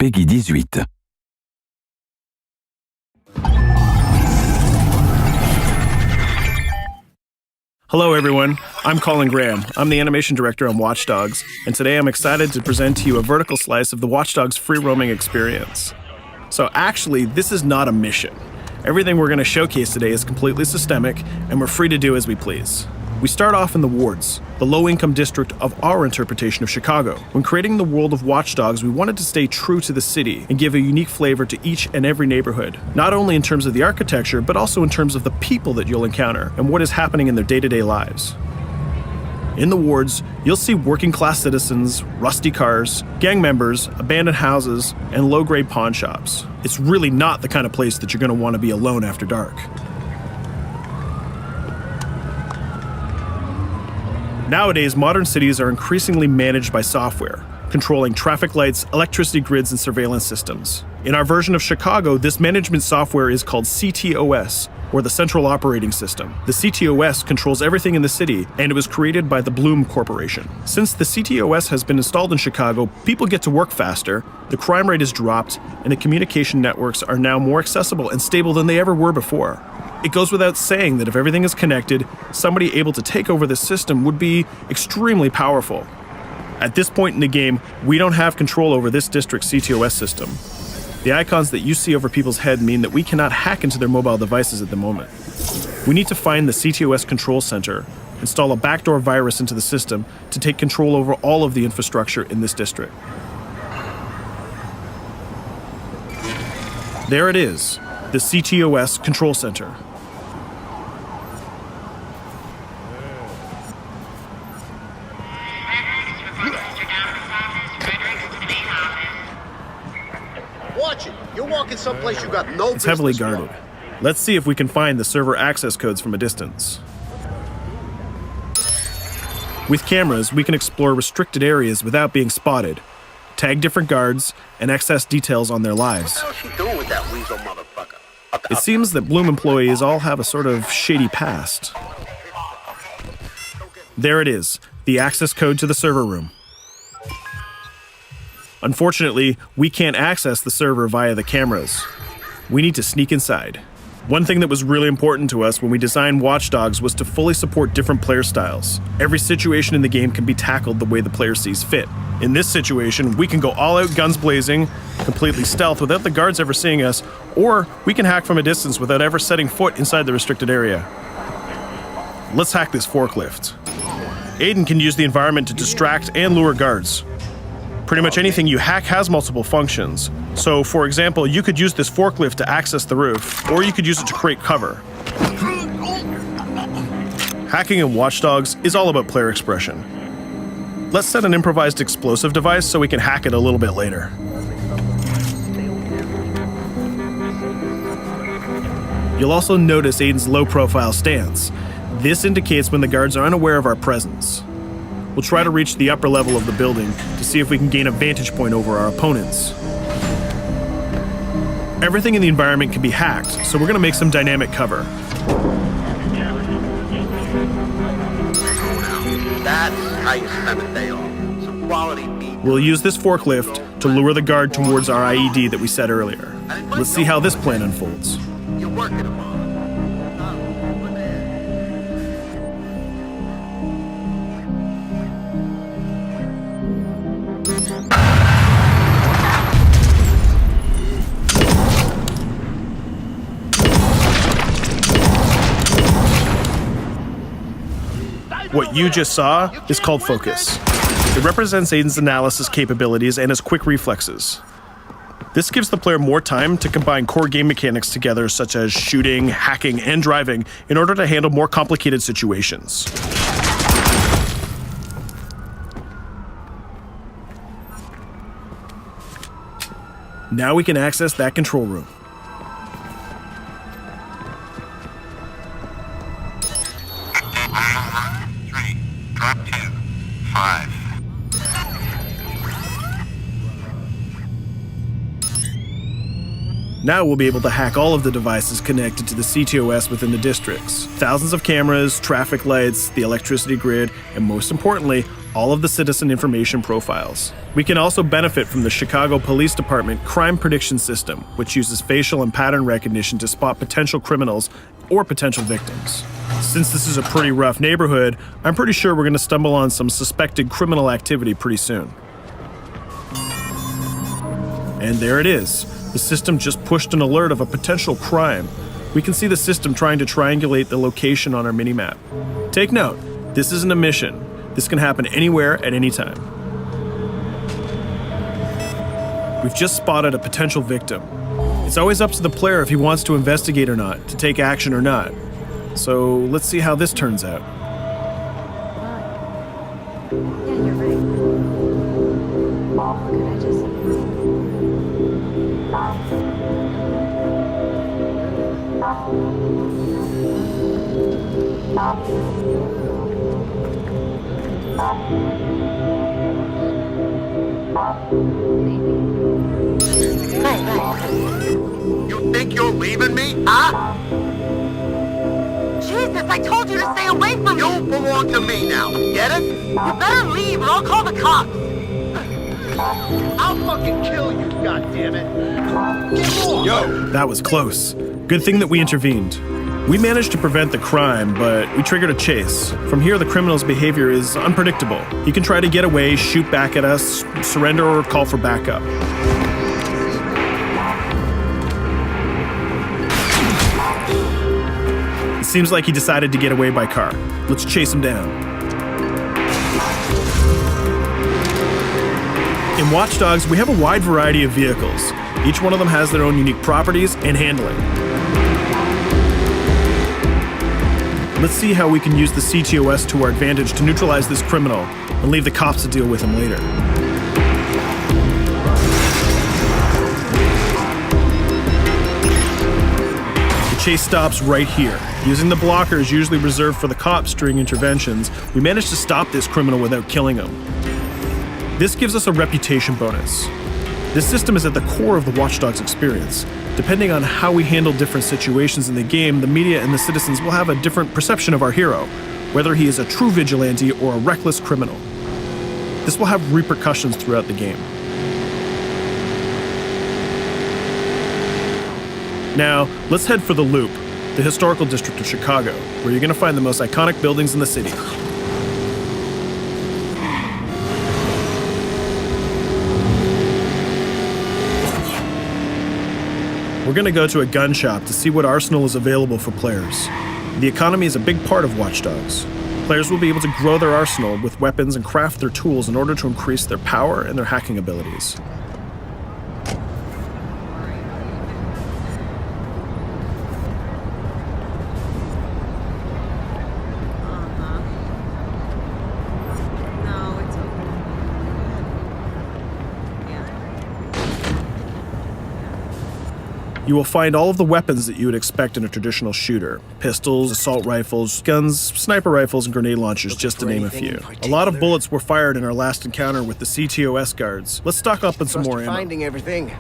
Peggy 18. Hello everyone, I'm Colin Graham. I'm the animation director on Watch Dogs, and today I'm excited to present to you a vertical slice of the Watch Dogs free roaming experience. So actually, this is not a mission. Everything we're going to showcase today is completely systemic, and we're free to do as we please. We start off in the wards, the low-income district of our interpretation of Chicago. When creating the world of Watch Dogs, we wanted to stay true to the city and give a unique flavor to each and every neighborhood, not only in terms of the architecture, but also in terms of the people that you'll encounter and what is happening in their day-to-day lives. In the wards, you'll see working-class citizens, rusty cars, gang members, abandoned houses, and low-grade pawn shops. It's really not the kind of place that you're going to want to be alone after dark. Nowadays, modern cities are increasingly managed by software, controlling traffic lights, electricity grids, and surveillance systems. In our version of Chicago, this management software is called Ctos, or the Central Operating System. The Ctos controls everything in the city, and it was created by the Bloom Corporation. Since the Ctos has been installed in Chicago, people get to work faster, the crime rate is dropped, and the communication networks are now more accessible and stable than they ever were before. It goes without saying that if everything is connected, somebody able to take over the system would be extremely powerful. At this point in the game, we don't have control over this district's CTOS system. The icons that you see over people's head mean that we cannot hack into their mobile devices at the moment. We need to find the CTOS control center, install a backdoor virus into the system to take control over all of the infrastructure in this district. There it is, the CTOS control center. Watch it. You're walking someplace you got no business. It's heavily guarded. Let's see if we can find the server access codes from a distance. With cameras, we can explore restricted areas without being spotted, tag different guards, and access details on their lives. What the hell is she doing with that weasel motherfucker? It seems that Bloom employees all have a sort of shady past. There it is, the access code to the server room. Unfortunately, we can't access the server via the cameras. We need to sneak inside. One thing that was really important to us when we designed Watch Dogs was to fully support different player styles. Every situation in the game can be tackled the way the player sees fit. In this situation, we can go all out guns blazing, completely stealth without the guards ever seeing us, or we can hack from a distance without ever setting foot inside the restricted area. Let's hack this forklift. Aiden can use the environment to distract and lure guards. Pretty much anything you hack has multiple functions. So, for example, you could use this forklift to access the roof, or you could use it to create cover. Hacking in Watch Dogs is all about player expression. Let's set an improvised explosive device so we can hack it a little bit later. You'll also notice Aiden's low-profile stance. This indicates when the guards are unaware of our presence. We'll try to reach the upper level of the building to see if we can gain a vantage point over our opponents. Everything in the environment can be hacked, so we're going to make some dynamic cover. That's how you spend a day off. Some quality meat. We'll use this forklift to lure the guard towards our IED that we set earlier. Let's see how this plan unfolds. You're working them on. What you just saw is called focus. It represents Aiden's analysis capabilities and his quick reflexes. This gives the player more time to combine core game mechanics together, such as shooting, hacking, and driving, in order to handle more complicated situations. Now we can access that control room. Drop 2, 5. Now we'll be able to hack all of the devices connected to the CTOS within the districts. Thousands of cameras, traffic lights, the electricity grid, and most importantly, all of the citizen information profiles. We can also benefit from the Chicago Police Department Crime Prediction System, which uses facial and pattern recognition to spot potential criminals or potential victims. Since this is a pretty rough neighborhood, I'm pretty sure we're going to stumble on some suspected criminal activity pretty soon. And there it is. The system just pushed an alert of a potential crime. We can see the system trying to triangulate the location on our minimap. Take note, this isn't a mission. This can happen anywhere at any time. We've just spotted a potential victim. It's always up to the player if he wants to investigate or not, to take action or not. So let's see how this turns out. Yeah, you're right. Could I just... You think you're leaving me? Huh? Jesus, I told you to stay away from me! You belong to me now. Get it? You better leave or I'll call the cops! I'll fucking kill you, goddammit! Get off! Yo! That was close. Good thing that we intervened. We managed to prevent the crime, but we triggered a chase. From here, the criminal's behavior is unpredictable. He can try to get away, shoot back at us, surrender, or call for backup. It seems like he decided to get away by car. Let's chase him down. In Watch Dogs, we have a wide variety of vehicles. Each one of them has their own unique properties and handling. Let's see how we can use the Ctos to our advantage to neutralize this criminal and leave the cops to deal with him later. The chase stops right here. Using the blockers usually reserved for the cops during interventions, we managed to stop this criminal without killing him. This gives us a reputation bonus. This system is at the core of the Watch Dogs experience. Depending on how we handle different situations in the game, the media and the citizens will have a different perception of our hero, whether he is a true vigilante or a reckless criminal. This will have repercussions throughout the game. Now, let's head for the Loop, the historical district of Chicago, where you're going to find the most iconic buildings in the city. We're going to go to a gun shop to see what arsenal is available for players. The economy is a big part of Watch Dogs. Players will be able to grow their arsenal with weapons and craft their tools in order to increase their power and their hacking abilities. No, it's okay. You will find all of the weapons that you would expect in a traditional shooter. Pistols, assault rifles, guns, sniper rifles, and grenade launchers, just to name a few. A lot of bullets were fired in our last encounter with the Ctos guards. Let's stock up on some more ammo. Finding everything.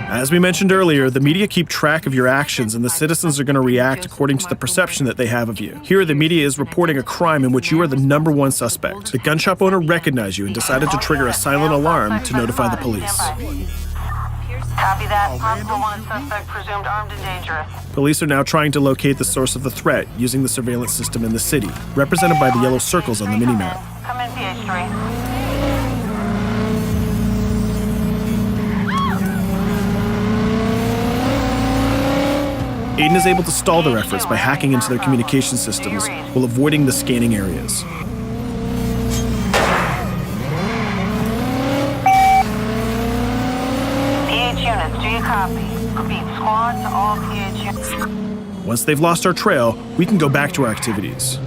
As we mentioned earlier, the media keep track of your actions and the citizens are going to react according to the perception that they have of you. Here, the media is reporting a crime in which you are the #1 suspect. The gun shop owner recognized you and decided to trigger a silent alarm to notify the police. Copy that. Possible wanted suspect presumed armed and dangerous. Police are now trying to locate the source of the threat using the surveillance system in the city, represented by the yellow circles on the minimap. Come in, PH3. Aiden is able to stall their efforts by hacking into their communication systems while avoiding the scanning areas. PH units, do you copy? Repeat, squad to all PH units. Once they've lost our trail, we can go back to our activities.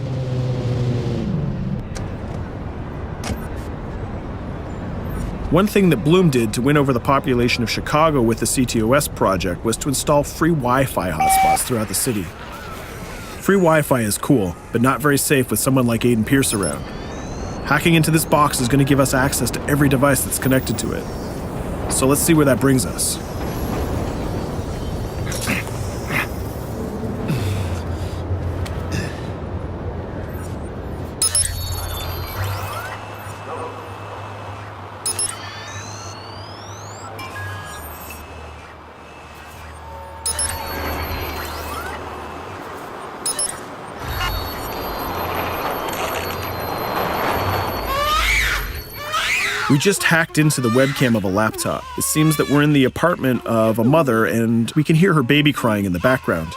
One thing that Bloom did to win over the population of Chicago with the Ctos project was to install free Wi-Fi hotspots throughout the city. Free Wi-Fi is cool, but not very safe with someone like Aiden Pierce around. Hacking into this box is going to give us access to every device that's connected to it. So let's see where that brings us. We just hacked into the webcam of a laptop. It seems that we're in the apartment of a mother and we can hear her baby crying in the background.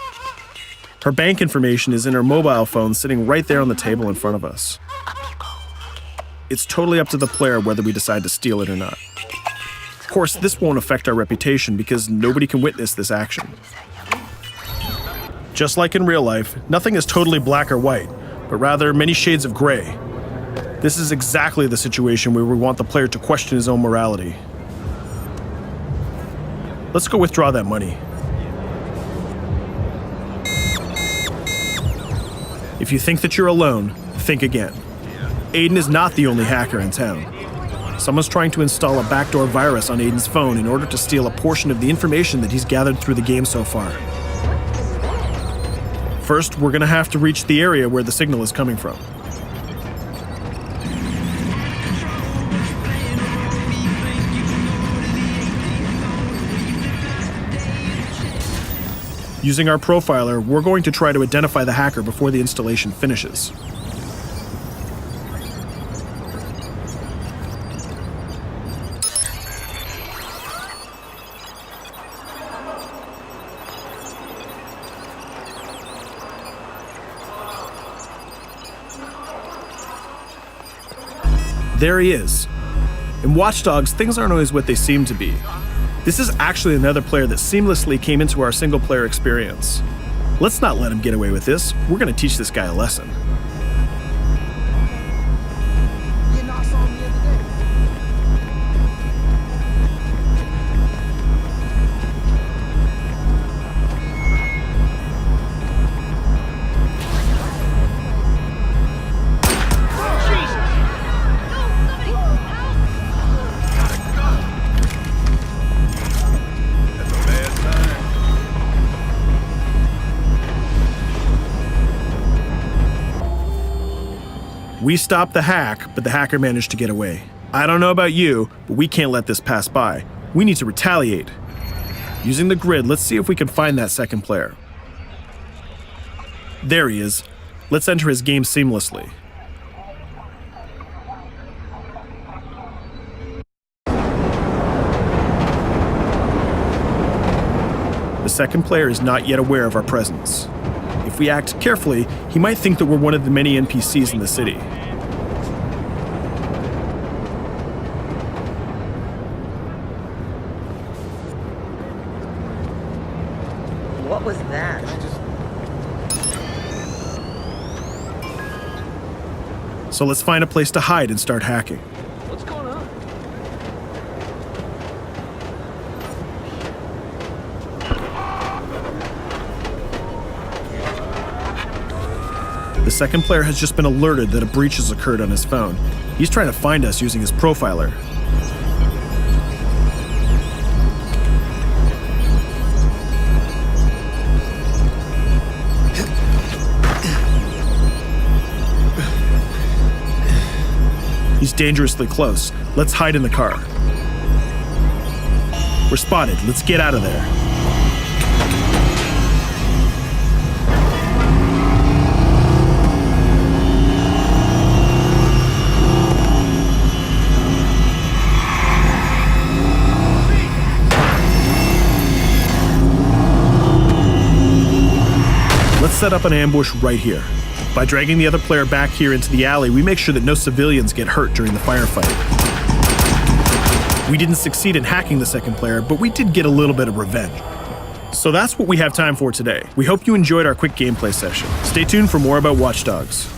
Her bank information is in her mobile phone sitting right there on the table in front of us. It's totally up to the player whether we decide to steal it or not. Of course, this won't affect our reputation because nobody can witness this action. Just like in real life, nothing is totally black or white, but rather many shades of gray. This is exactly the situation where we want the player to question his own morality. Let's go withdraw that money. If you think that you're alone, think again. Aiden is not the only hacker in town. Someone's trying to install a backdoor virus on Aiden's phone in order to steal a portion of the information that he's gathered through the game so far. First, we're gonna have to reach the area where the signal is coming from. Using our profiler, we're going to try to identify the hacker before the installation finishes. There he is. In Watch Dogs, things aren't always what they seem to be. This is actually another player that seamlessly came into our single-player experience. Let's not let him get away with this. We're going to teach this guy a lesson. We stopped the hack, but the hacker managed to get away. I don't know about you, but we can't let this pass by. We need to retaliate. Using the grid, let's see if we can find that second player. There he is. Let's enter his game seamlessly. The second player is not yet aware of our presence. If we act carefully, he might think that we're one of the many NPCs in the city. What was that? So let's find a place to hide and start hacking. What's going on? The second player has just been alerted that a breach has occurred on his phone. He's trying to find us using his profiler. He's dangerously close. Let's hide in the car. We're spotted. Let's get out of there. Let's set up an ambush right here. By dragging the other player back here into the alley, we make sure that no civilians get hurt during the firefight. We didn't succeed in hacking the second player, but we did get a little bit of revenge. So that's what we have time for today. We hope you enjoyed our quick gameplay session. Stay tuned for more about Watch Dogs.